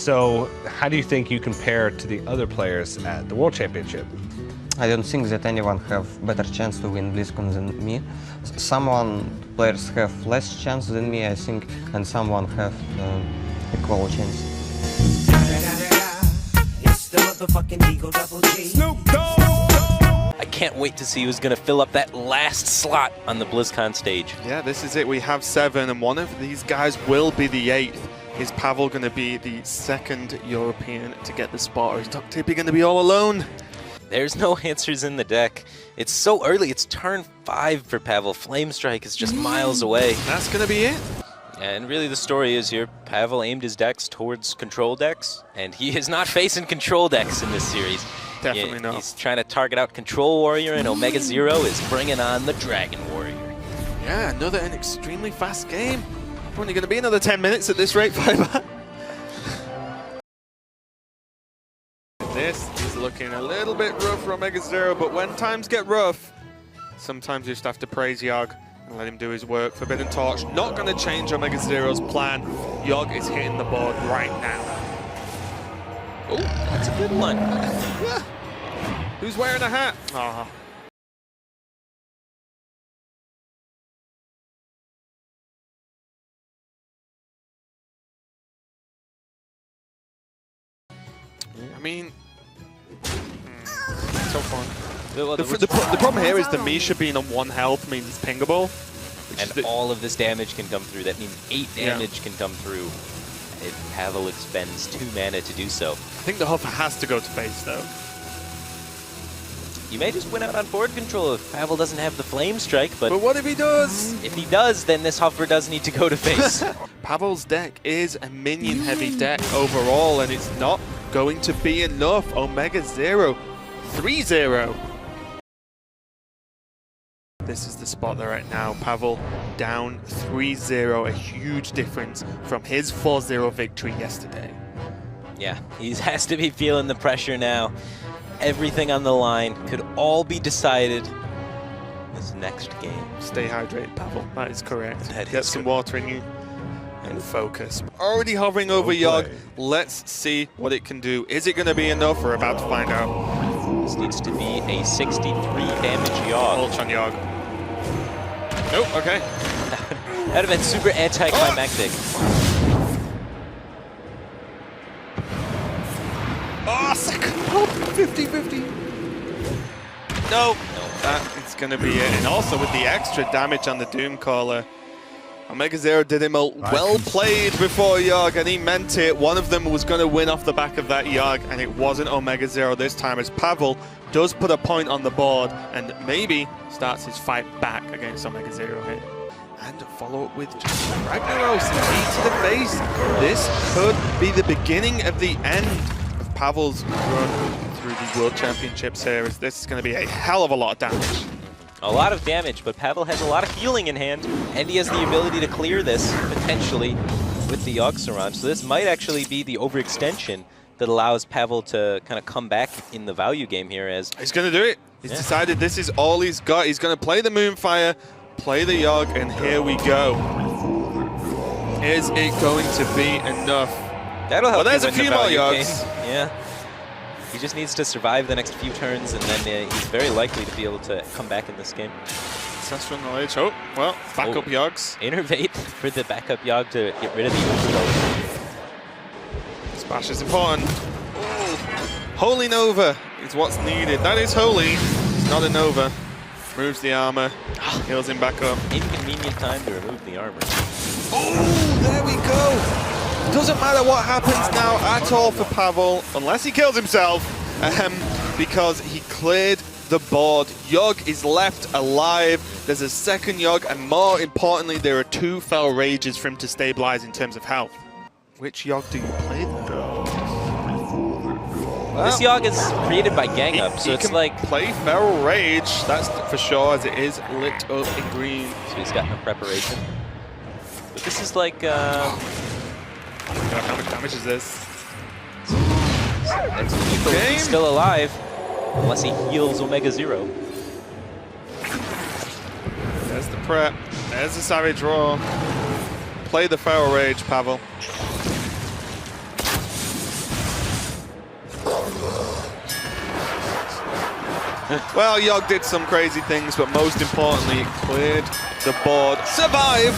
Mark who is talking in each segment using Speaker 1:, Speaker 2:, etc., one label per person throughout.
Speaker 1: So how do you think you compare to the other players at the World Championship?
Speaker 2: I don't think that anyone have better chance to win Blizzcon than me. Players have less chance than me, I think, and someone have equal chance.
Speaker 3: I can't wait to see who's going to fill up that last slot on the Blizzcon stage.
Speaker 4: Yeah, this is it. We have 7, and one of these guys will be the 8th. Is Pavel going to be the 2nd European to get the spot, or is Dr. Tippy going to be all alone?
Speaker 3: There's no answers in the deck. It's so early. It's turn 5 for Pavel. Flame Strike is just miles away.
Speaker 4: That's going to be it.
Speaker 3: And really the story is here, Pavel aimed his decks towards control decks, and he is not facing control decks in this series.
Speaker 4: Definitely not.
Speaker 3: He's trying to target out Control Warrior, and Omega Zero is bringing on the Dragon Warrior.
Speaker 4: Yeah, another an extremely fast game. Only going to be another 10 minutes at this rate, Fiber. This is looking a little bit rough for Omega Zero, but when times get rough, sometimes you just have to praise Yogg and let him do his work. Forbidden Torch not going to change Omega Zero's plan. Yogg is hitting the board right now.
Speaker 3: Oh, that's a good one.
Speaker 4: Who's wearing a hat? Oh. I mean, so fun. The problem here is the Misha being on 1 health means pingable.
Speaker 3: And all of this damage can come through. That means 8 damage can come through if Pavel expends 2 mana to do so.
Speaker 4: I think the Huffer has to go to face, though.
Speaker 3: You may just win out on board control if Pavel doesn't have the Flame Strike, but
Speaker 4: what if he does?
Speaker 3: If he does, then this Huffer does need to go to face.
Speaker 4: Pavel's deck is a minion-heavy deck overall, and it's not going to be enough. Omega Zero, 3-0. This is the spot they're at now. Pavel down 3-0, a huge difference from his 4-0 victory yesterday.
Speaker 3: Yeah, he has to be feeling the pressure now. Everything on the line could all be decided this next game.
Speaker 4: Stay hydrated, Pavel. That is correct.
Speaker 3: That
Speaker 4: Get
Speaker 3: is
Speaker 4: some
Speaker 3: good.
Speaker 4: water in you and focus. Already hovering over Yogg. Let's see what it can do. Is it going to be enough? We're about to find out.
Speaker 3: This needs to be a 63 damage Yogg.
Speaker 4: Ulch on Yogg. Nope, okay.
Speaker 3: That would have been super anticlimactic.
Speaker 4: Oh, second 50-50. No, that is going to be it. And also with the extra damage on the Doomcaller, Omega Zero did him a well played before Yogg, and he meant it. One of them was going to win off the back of that Yogg, and it wasn't Omega Zero this time, as Pavel does put a point on the board and maybe starts his fight back against Omega Zero here. And follow up with just Ragnaros, knee to the face. This could be the beginning of the end of Pavel's run through the World Championships here, as this is going to be a hell of a lot of damage.
Speaker 3: A lot of damage, but Pavel has a lot of healing in hand, and he has the ability to clear this, potentially, with the Yogg Surround. So this might actually be the overextension that allows Pavel to kind of come back in the value game here. As
Speaker 4: he's going to do it. He's decided this is all he's got. He's going to play the Moonfire, play the Yogg, and here we go. Is it going to be enough?
Speaker 3: That'll help.
Speaker 4: Well, there's
Speaker 3: you
Speaker 4: a
Speaker 3: win
Speaker 4: few
Speaker 3: the
Speaker 4: more
Speaker 3: value
Speaker 4: Yoggs.
Speaker 3: game. Yeah. He just needs to survive the next few turns, and then he's very likely to be able to come back in this game.
Speaker 4: Ancestral Knowledge. Oh, well, backup Yoggs.
Speaker 3: Innervate for the backup Yogg to get rid of the overload.
Speaker 4: Splash is important. Oh, Holy Nova is what's needed. That is Holy. It's not a Nova. Removes the armor. Heals him back up.
Speaker 3: Inconvenient time to remove the armor.
Speaker 4: Oh, there we go. Doesn't matter what happens now at all for Pavel, unless he kills himself, because he cleared the board. Yogg is left alive. There's a second Yogg, and more importantly, there are 2 Fel Rages for him to stabilize in terms of health. Which Yogg do you play then? Well,
Speaker 3: this Yogg is created by Gang Up, so it's like...
Speaker 4: play Feral Rage, that's for sure, as it is lit up in green.
Speaker 3: So he's got no preparation. But this is like...
Speaker 4: How much damage is this?
Speaker 3: That's he's still alive, unless he heals Omega Zero.
Speaker 4: There's the prep. There's the Savage Roar. Play the Feral Rage, Pavel. Well, Yogg did some crazy things, but most importantly, it cleared the board, survived,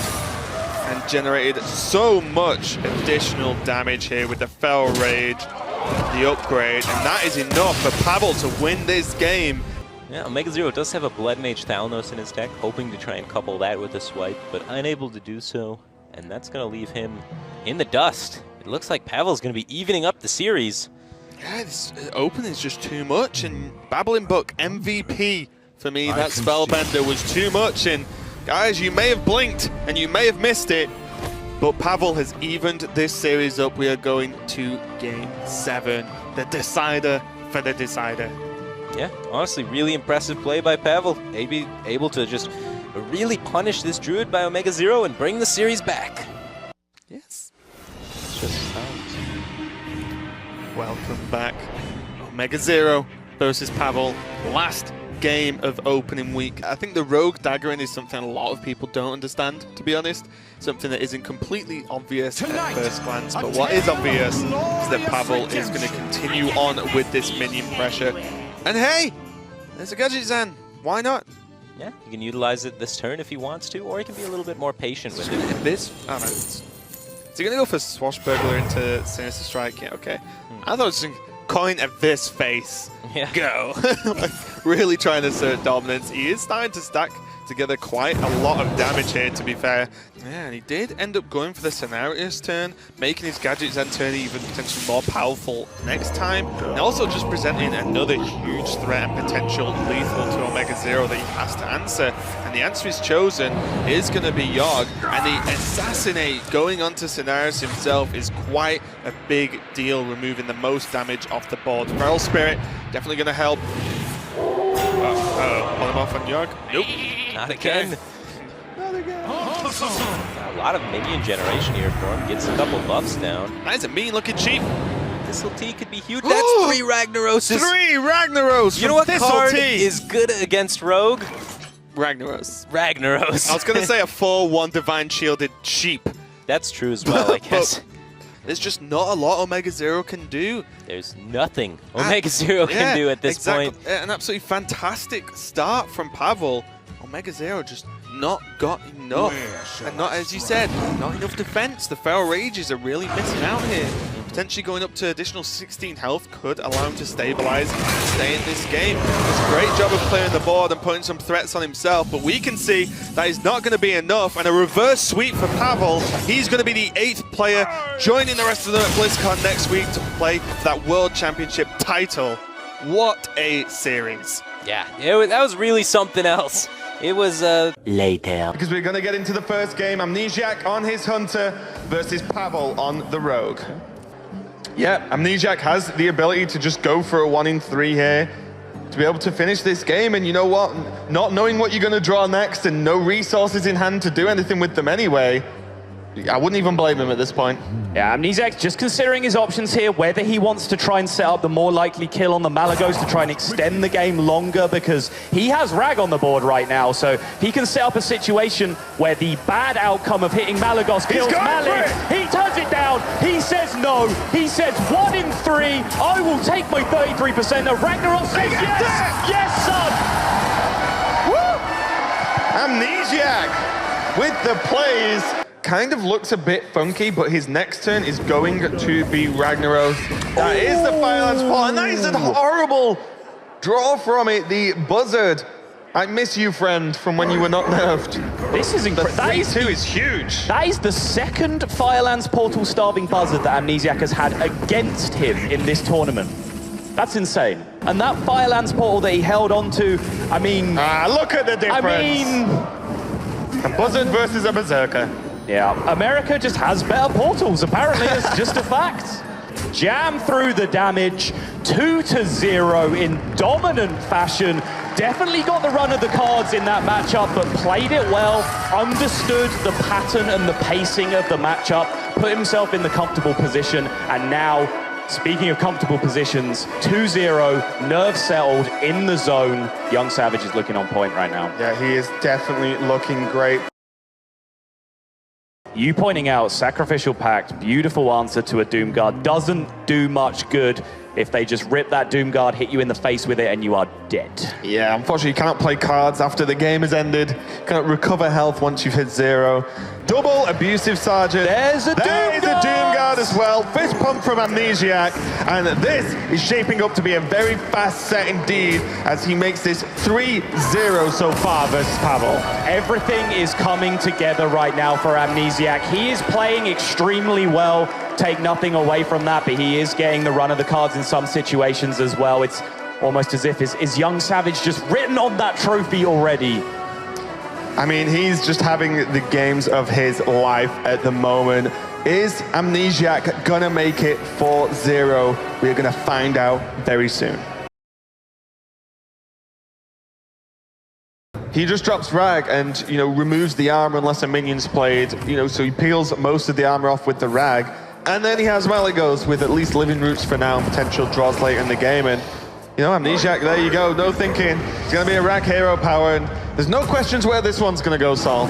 Speaker 4: and generated so much additional damage here with the Fel Rage, the upgrade, and that is enough for Pavel to win this game.
Speaker 3: Yeah, OmegaZero does have a Blood Mage Thalnos in his deck, hoping to try and couple that with a swipe, but unable to do so, and that's going to leave him in the dust. It looks like Pavel's going to be evening up the series.
Speaker 4: Yeah, this opening is just too much, and Babbling Book MVP for me. That Spellbender was too much, and guys, you may have blinked and you may have missed it, but Pavel has evened this series up. We are going to Game 7, the decider for the decider.
Speaker 3: Yeah, honestly, really impressive play by Pavel. Able to just really punish this Druid by OmegaZero and bring the series back.
Speaker 4: Yes.
Speaker 3: It's just sounds.
Speaker 4: Welcome back. OmegaZero versus Pavel. Last game of opening week. I think the Rogue daggering is something a lot of people don't understand, to be honest. Something that isn't completely obvious at first glance, but what is obvious is that Pavel is going to continue on with this minion pressure. And hey, there's a Gadget Zan. Why not?
Speaker 3: Yeah, he can utilize it this turn if he wants to, or he can be a little bit more patient with it.
Speaker 4: This, I don't know. Is he going to go for Swashbuckler into Sinister Strike? Yeah, okay. I thought it was coin at this face.
Speaker 3: Yeah.
Speaker 4: Go. Like, really trying to assert dominance. He is starting to stack together quite a lot of damage here, to be fair. Yeah, and he did end up going for the Scenarios turn, making his Gadgets and turn even potentially more powerful next time, and also just presenting another huge threat and potential lethal to OmegaZero that he has to answer. And the answer he's chosen is going to be Yogg, and the Assassinate going onto Scenarios himself is quite a big deal, removing the most damage off the board. Feral Spirit definitely going to help. Pull him off on Yogg. Nope.
Speaker 3: Not again.
Speaker 4: Not again.
Speaker 3: A lot of minion generation here for him. Gets a couple buffs down.
Speaker 4: That is a mean-looking cheap.
Speaker 3: Thistle T could be huge. That's 3 Ragnaroses.
Speaker 4: 3 Ragnaros.
Speaker 3: You know what
Speaker 4: Thistle
Speaker 3: card
Speaker 4: T
Speaker 3: is good against Rogue?
Speaker 4: Ragnaros.
Speaker 3: Ragnaros.
Speaker 4: I was going to say a 4/1 Divine Shielded sheep.
Speaker 3: That's true as well, I guess.
Speaker 4: There's just not a lot OmegaZero can do.
Speaker 3: There's nothing OmegaZero can do at this point.
Speaker 4: An absolutely fantastic start from Pavel. OmegaZero just not got enough. And not, as you said, not enough defense. The Feral Rages are really missing out here. Potentially going up to additional 16 health could allow him to stabilize and stay in this game. It's a great job of clearing the board and putting some threats on himself, but we can see that is not going to be enough, and a reverse sweep for Pavel. He's going to be the 8th player joining the rest of them at Blizzcon next week to play for that World Championship title. What a series.
Speaker 3: Yeah, that was really something else. It was
Speaker 5: later.
Speaker 6: Because we're going to get into the first game. Amnesiac on his Hunter versus Pavel on the Rogue. Yeah, Amnesiac has the ability to just go for a 1 in 3 here, to be able to finish this game. And you know what? Not knowing what you're going to draw next and no resources in hand to do anything with them anyway, I wouldn't even blame him at this point.
Speaker 7: Yeah, Amnesiac's just considering his options here, whether he wants to try and set up the more likely kill on the Malagos to try and extend the game longer, because he has Rag on the board right now, so he can set up a situation where the bad outcome of hitting Malagos kills Malik. He turns it down, he says no, he says 1 in 3, I will take my 33%, and Ragnaros says yes, yes son!
Speaker 6: Woo! Amnesiac with the plays. Kind of looks a bit funky, but his next turn is going to be Ragnaros. That is the Firelands Paw, and that is a horrible draw from it. The Buzzard. I miss you, friend, from when you were not nerfed.
Speaker 7: This is incredible.
Speaker 6: The 3/2 is huge.
Speaker 7: That is the second Firelands Portal Starving Buzzard that Amnesiac has had against him in this tournament. That's insane. And that Firelands Portal that he held onto, I mean...
Speaker 6: look at the difference.
Speaker 7: I mean...
Speaker 6: A Buzzard versus a Berserker.
Speaker 7: Yeah, America just has better portals, apparently. It's just a fact. Jam through the damage, 2-0 in dominant fashion. Definitely got the run of the cards in that matchup, but played it well, understood the pattern and the pacing of the matchup, put himself in the comfortable position, and now, speaking of comfortable positions, 2-0, nerves settled in the zone. Young Savage is looking on point right now.
Speaker 6: Yeah, he is definitely looking great.
Speaker 7: You pointing out Sacrificial Pact, beautiful answer to a Doomguard, doesn't do much good if they just rip that Doom Guard, hit you in the face with it, and you are dead.
Speaker 6: Yeah, unfortunately, you cannot play cards after the game has ended. You cannot recover health once you've hit 0. Double abusive Sergeant.
Speaker 7: There's a Doom Guard!
Speaker 6: a Doom Guard as well. Fist pump from Amnesiac. And this is shaping up to be a very fast set indeed as he makes this 3-0 so far versus Pavel.
Speaker 7: Everything is coming together right now for Amnesiac. He is playing extremely well. Take nothing away from that, but he is getting the run of the cards in some situations as well. It's almost as if is young Savage just written on that trophy already.
Speaker 6: I mean, he's just having the games of his life at the moment. Is Amnesiac gonna make it 4-0? We're gonna find out very soon. He just drops Rag and, you know, removes the armor unless a minion's played, you know, so he peels most of the armor off with the Rag. And then he has Malagos with at least living roots for now and potential draws late in the game. And, you know, Amnesiac, there you go, no thinking. It's going to be a Rag hero power, and there's no questions where this one's going to go, Sol.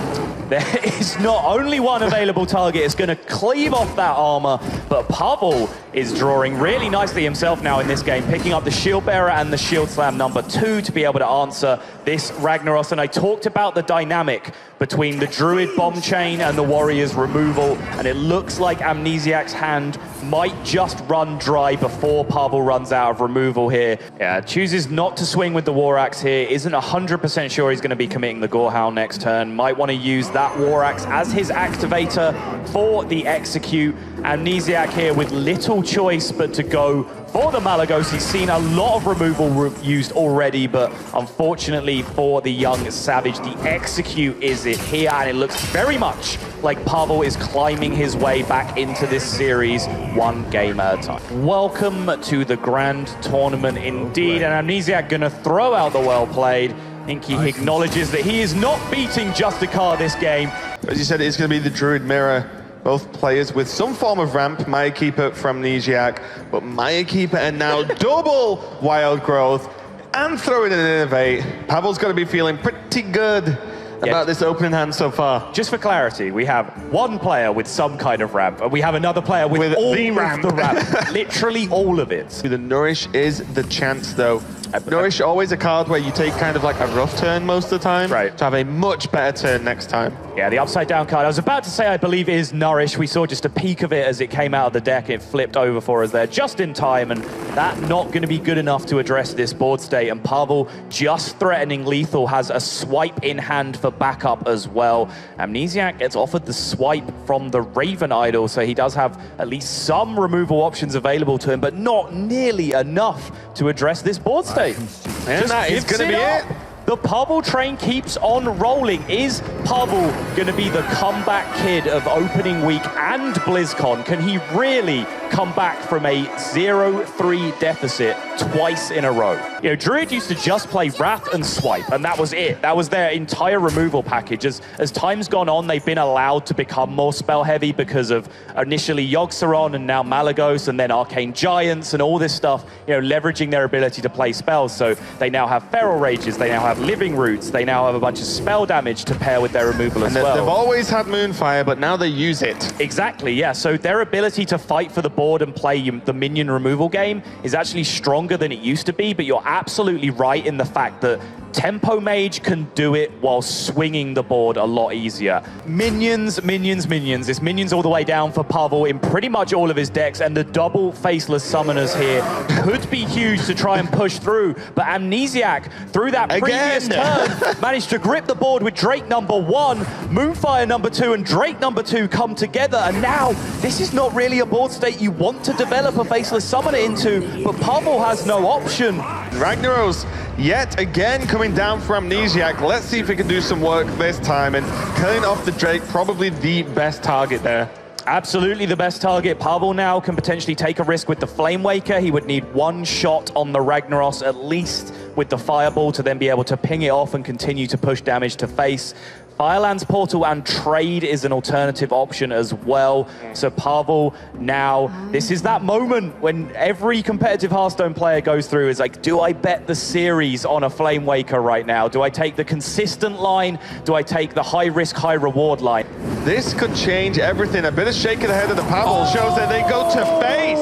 Speaker 7: There is not only one available target. It's going to cleave off that armor, but Pavel is drawing really nicely himself now in this game, picking up the Shield Bearer and the Shield Slam #2 to be able to answer this Ragnaros. And I talked about the dynamic between the Druid bomb chain and the Warrior's removal, and it looks like Amnesiac's hand might just run dry before Pavel runs out of removal here. Yeah, chooses not to swing with the War Axe here, isn't 100% sure he's going to be committing the Gorehound next turn, might want to use that War Axe as his activator for the execute. Amnesiac here with little choice but to go for the Malagos. He's seen a lot of removal used already, but unfortunately for the young Savage, the execute is it here, and it looks very much like Pavel is climbing his way back into this series one game at a time. Welcome to the grand tournament indeed, and Amnesiac gonna throw out the well played. I think he acknowledges that he is not beating Justicar this game.
Speaker 6: As you said, it's going to be the Druid Mirror. Both players with some form of ramp. Maya Keeper from Amnesiac, but Maya Keeper and now double Wild Growth and throwing in an Innovate. Pavel's got to be feeling pretty good about this opening hand so far.
Speaker 7: Just for clarity, we have one player with some kind of ramp, and we have another player with all
Speaker 6: the ramp.
Speaker 7: of the ramp. Literally all of it.
Speaker 6: The Nourish is the chance, though. Nourish, always a card where you take kind of like a rough turn most of the time,
Speaker 7: right,
Speaker 6: to have a much better turn next time.
Speaker 7: Yeah, the upside down card. I was about to say I believe is Nourish. We saw just a peek of it as it came out of the deck. It flipped over for us there just in time, and that not going to be good enough to address this board state. And Pavel, just threatening lethal, has a swipe in hand for backup as well. Amnesiac gets offered the swipe from the Raven Idol, so he does have at least some removal options available to him, but not nearly enough to address this board state.
Speaker 6: And that is going to be it.
Speaker 7: The Pavel train keeps on rolling. Is Pavel going to be the comeback kid of opening week and BlizzCon? Can he really come back from a 0-3 deficit twice in a row? You know, Druid used to just play Wrath and Swipe, and that was it. That was their entire removal package. As time's gone on, they've been allowed to become more spell heavy because of initially Yogg-Saron and now Malagos and then Arcane Giants and all this stuff, you know, leveraging their ability to play spells. So they now have Feral Rages, they now have Living Roots, they now have a bunch of spell damage to pair with their removal as well.
Speaker 6: They've always had Moonfire, but now they use it.
Speaker 7: Exactly, yeah. So their ability to fight for the board and play the minion removal game is actually stronger than it used to be, but you're absolutely right in the fact that Tempo Mage can do it while swinging the board a lot easier. Minions, minions, minions. It's minions all the way down for Pavel in pretty much all of his decks, and the double Faceless Summoners here could be huge to try and push through, but Amnesiac, through that previous turn, managed to grip the board with Drake #1, Moonfire #2, and Drake #2 come together, and now this is not really a board state you want to develop a Faceless Summoner into, but Pavel has no option.
Speaker 6: Ragnaros yet again coming down for Amnesiac. Let's see if he can do some work this time, and killing off the Drake, probably the best target there.
Speaker 7: Absolutely the best target. Pavel now can potentially take a risk with the Flame Waker. He would need one shot on the Ragnaros at least with the Fireball to then be able to ping it off and continue to push damage to face. Firelands Portal and trade is an alternative option as well. So Pavel, now, this is that moment when every competitive Hearthstone player goes through, is like, do I bet the series on a Flame Waker right now? Do I take the consistent line? Do I take the high risk, high reward line?
Speaker 6: This could change everything. A bit of shake of the head of the Pavel shows that they go to face.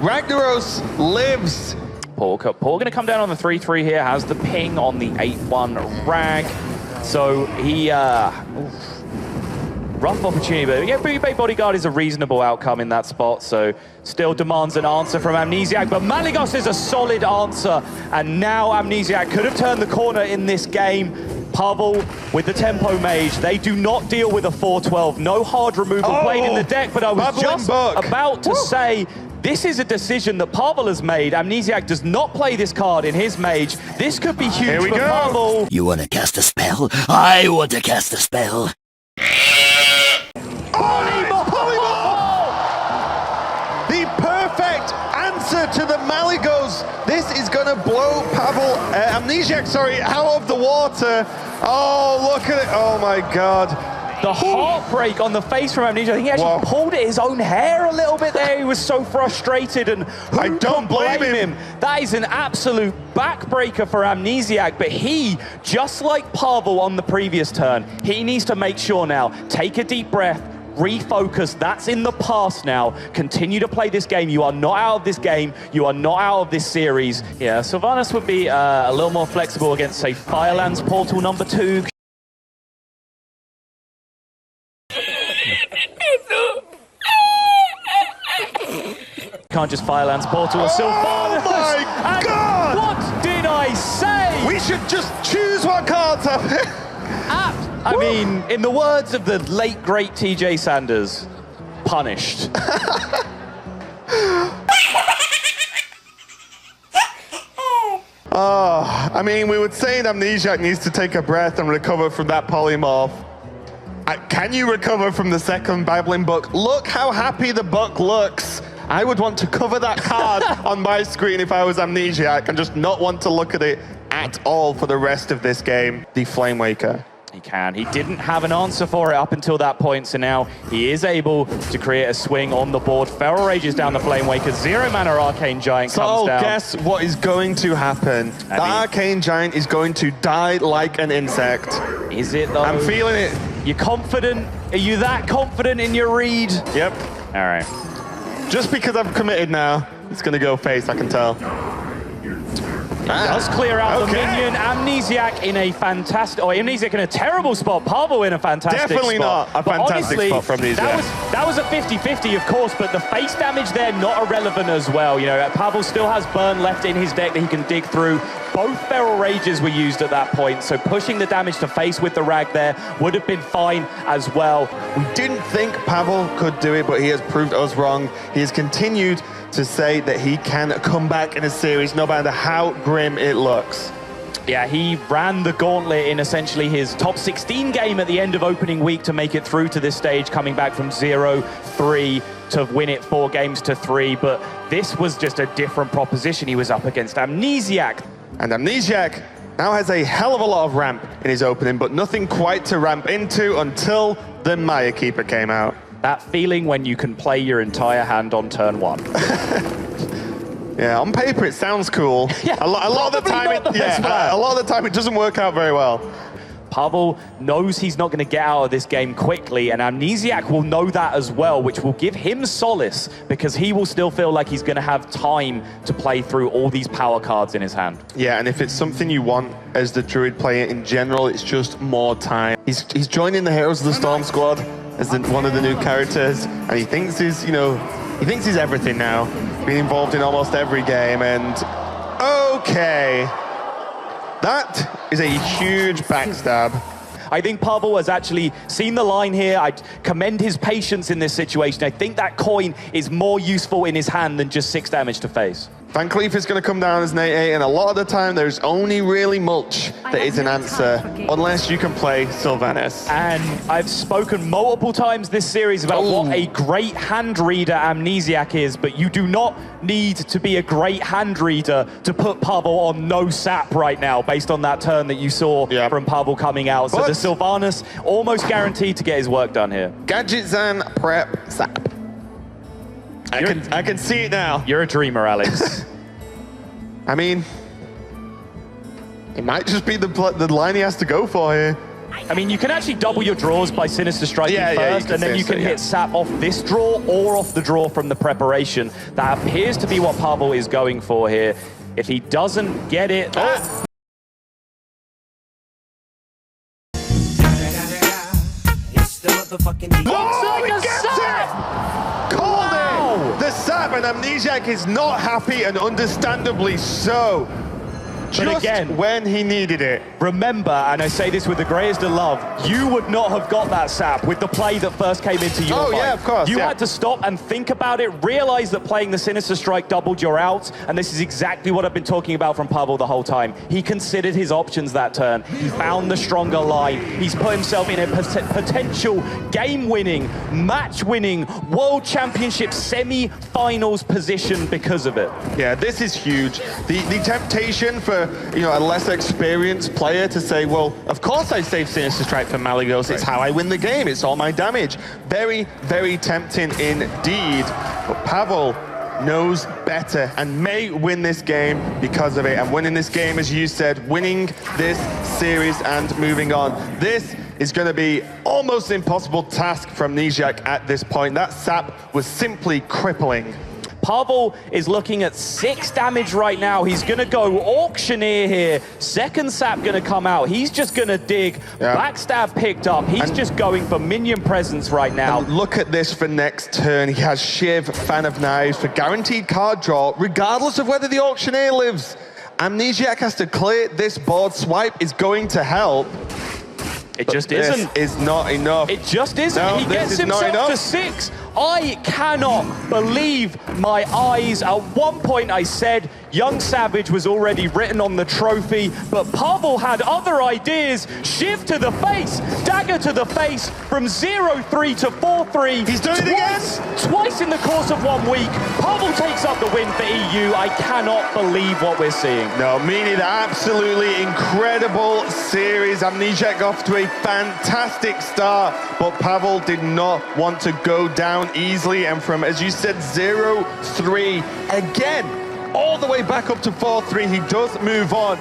Speaker 6: Ragnaros lives.
Speaker 7: Paul going to come down on the 3-3 here, has the ping on the 8-1 Rag. So he, rough opportunity, but yeah, Blue Bay Bodyguard is a reasonable outcome in that spot, so still demands an answer from Amnesiac, but Malygos is a solid answer, and now Amnesiac could have turned the corner in this game. Pavel with the Tempo Mage, they do not deal with a 4-12, no hard removal played in the deck, but I was just about to say, this is a decision that Pavel has made. Amnesiac does not play this card in his mage. This could be huge for Pavel.
Speaker 5: You want to cast a spell? I want to cast a spell.
Speaker 6: The perfect answer to the Malygos. This is going to blow Pavel, Amnesiac, sorry, out of the water. Oh, look at it. Oh, my God.
Speaker 7: The heartbreak on the face from Amnesiac. I think he actually pulled at his own hair a little bit there. He was so frustrated, and
Speaker 6: I don't blame him.
Speaker 7: That is an absolute backbreaker for Amnesiac, but he, just like Pavel on the previous turn, he needs to make sure now, take a deep breath, refocus, that's in the past now. Continue to play this game. You are not out of this game. You are not out of this series. Yeah, Sylvanas would be a little more flexible against, say, Firelands Portal number 2. Can't just Firelands Portal or Sylvanas.
Speaker 6: Oh my God!
Speaker 7: What did I say?
Speaker 6: We should just choose what cards up.
Speaker 7: I mean, in the words of the late, great TJ Sanders, punished.
Speaker 6: I mean, we would say Amnesiac needs to take a breath and recover from that polymorph. Can you recover from the second Babbling Book? Look how happy the book looks. I would want to cover that card on my screen if I was Amnesiac and just not want to look at it at all for the rest of this game. The Flame Waker.
Speaker 7: He can. He didn't have an answer for it up until that point, so now he is able to create a swing on the board. Feral Rages down the Flame Waker. 0 mana Arcane Giant comes down.
Speaker 6: So guess what is going to happen? The Arcane Giant is going to die like an insect.
Speaker 7: Is it though?
Speaker 6: I'm feeling it.
Speaker 7: You confident? Are you that confident in your read?
Speaker 6: Yep.
Speaker 7: All right.
Speaker 6: Just because I've committed now, it's going to go face, I can tell.
Speaker 7: Does clear out the minion. Amnesiac in a fantastic... Oh, Amnesiac in a terrible spot. Pavel in a fantastic
Speaker 6: Definitely
Speaker 7: spot.
Speaker 6: not a fantastic spot from Amnesiac.
Speaker 7: That was a 50-50, of course, but the face damage there, not irrelevant as well. You know, Pavel still has burn left in his deck that he can dig through. Both Feral Rages were used at that point, so pushing the damage to face with the Rag there would have been fine as well.
Speaker 6: We didn't think Pavel could do it, but he has proved us wrong. He has continued to say that he can come back in a series no matter how grim it looks.
Speaker 7: Yeah, he ran the gauntlet in essentially his top 16 game at the end of opening week to make it through to this stage, coming back from 0-3 to win it 4 games to 3, but this was just a different proposition he was up against. Amnesiac.
Speaker 6: And Amnesiac now has a hell of a lot of ramp in his opening, but nothing quite to ramp into until the Maya Keeper came out.
Speaker 7: That feeling when you can play your entire hand on turn 1.
Speaker 6: Yeah, on paper it sounds cool.
Speaker 7: Yeah,
Speaker 6: a lot of the time it doesn't work out very well.
Speaker 7: Pavel knows he's not going to get out of this game quickly, and Amnesiac will know that as well, which will give him solace because he will still feel like he's going to have time to play through all these power cards in his hand.
Speaker 6: Yeah, and if it's something you want as the Druid player in general, it's just more time. He's joining the Heroes of the Storm squad as one of the new characters, and he thinks he's everything now, being involved in almost every game, and okay. That is a huge backstab.
Speaker 7: I think Pavel has actually seen the line here. I commend his patience in this situation. I think that coin is more useful in his hand than just 6 damage to face.
Speaker 6: Van Cleef is going to come down as an 8-8, and a lot of the time there's only really mulch that is an answer, unless you can play Sylvanas.
Speaker 7: And I've spoken multiple times this series about what a great hand reader Amnesiac is, but you do not need to be a great hand reader to put Pavel on no sap right now, based on that turn that you saw from Pavel coming out. So
Speaker 6: But
Speaker 7: the Sylvanas almost guaranteed to get his work done here.
Speaker 6: Gadgetzan prep sap. I can see it now.
Speaker 7: You're a dreamer, Alex.
Speaker 6: I mean, it might just be the line he has to go for here.
Speaker 7: I mean, you can actually double your draws by Sinister Striking first, and then you can hit sap off this draw or off the draw from the preparation. That appears to be what Pavel is going for here. If he doesn't get it...
Speaker 6: Looks like a sap! Called it! The sap, and Amnesiac is not happy, and understandably so. Just
Speaker 7: again,
Speaker 6: when he needed it.
Speaker 7: Remember, and I say this with the greatest of love, you would not have got that sap with the play that first came into your mind.
Speaker 6: Yeah, of course.
Speaker 7: You had to stop and think about it, realize that playing the Sinister Strike doubled your outs, and this is exactly what I've been talking about from Pavel the whole time. He considered his options that turn. He found the stronger line. He's put himself in a potential game-winning, match-winning, World Championship semi-finals position because of it.
Speaker 6: Yeah, this is huge. The temptation for a less experienced player to say, well, of course I save Sinister Strike for Malygos. It's how I win the game. It's all my damage. Very, very tempting indeed. But Pavel knows better and may win this game because of it. And winning this game, as you said, winning this series and moving on. This is going to be almost an impossible task from Amnesiac at this point. That sap was simply crippling.
Speaker 7: Pavel is looking at 6 damage right now. He's going to go Auctioneer here. Second sap going to come out. He's just going to dig. Backstab picked up. He's just going for minion presence right now.
Speaker 6: And look at this for next turn. He has Shiv, Fan of Knives for guaranteed card draw, regardless of whether the Auctioneer lives. Amnesiac has to clear this board. Swipe is going to help.
Speaker 7: It just isn't.
Speaker 6: This is not enough.
Speaker 7: It just isn't.
Speaker 6: No,
Speaker 7: He gets himself to 6. I cannot believe my eyes. At one point I said Young Savage was already written on the trophy, but Pavel had other ideas. Shiv to the face, dagger to the face, from 0-3 to 4-3.
Speaker 6: He's doing it again!
Speaker 7: Twice in the course of 1 week. Pavel takes up the win for EU. I cannot believe what we're seeing.
Speaker 6: No, meaning absolutely incredible series. Amnesiac off to a fantastic start, but Pavel did not want to go down easily, and from, as you said, 0-3 again, all the way back up to 4-3, he does move on.